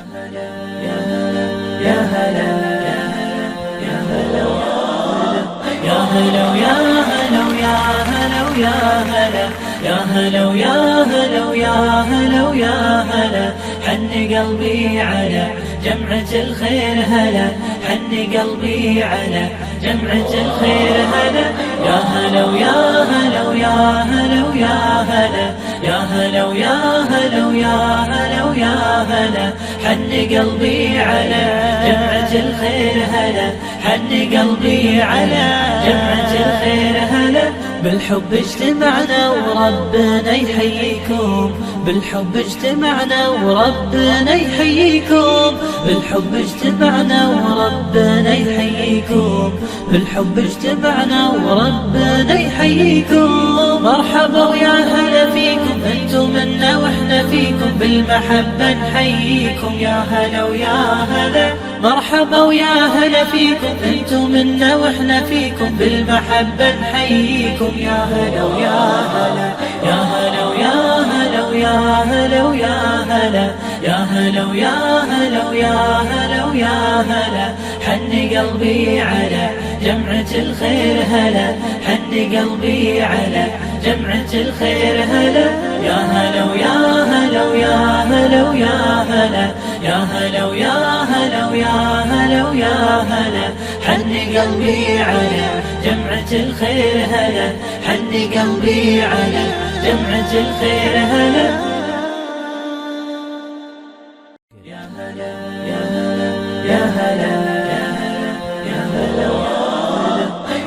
يا هلا يا هلا يا هلا يا هلا يا هلا يا هلا يا هلا يا هلا يا هلا يا هلا حن قلبي على جمعة الخير هلا حن قلبي على جمعة الخير هلا يا هلا يا هلا يا هلا يا هلا يا هلا يا هلا يا هلا يا هلا حن قلبي على جمعة الخير هلا حن قلبي على جمعة الخير هلا بالحب اجتمعنا وربنا يحييكم بالحب اجتمعنا وربنا يحييكم بالحب اجتمعنا وربنا يحييكم بالحب اجتمعنا وربنا يحييكم مرحبا ويا هلا فيكم انتم منا واحنا فيكم بالمحبة نحييكم يا هلا ويا هلا مرحبا ويا هلا فيكم انتم منا واحنا فيكم بالمحبة نحييكم يا هلا ويا هلا يا هلا ويا هلا ويا هلا ويا هلا يا هلا ويا هلا ويا هلا ويا هلا حن قلبي على جمعة الخير هلا حن قلبي على جمعة الخير هلا يا هلا ويا هلا ويا هلا ويا هلا يا هلا ويا هلا ويا هلا ويا هلا حن قلبي على جمعة الخير هلا حن قلبي على جمعة الخير هلا يا هلا يا هلا يا هلا يا هلا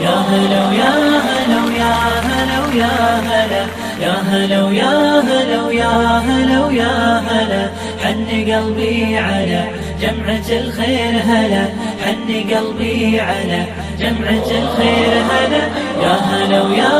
يا هلا ويا هلا ويا هلا ويا هلا يا هلا ويا هلا ويا هلا ويا هلا حن قلبي على جمعة الخير هلا حن قلبي على جمعة الخير هلا يا هلا ويا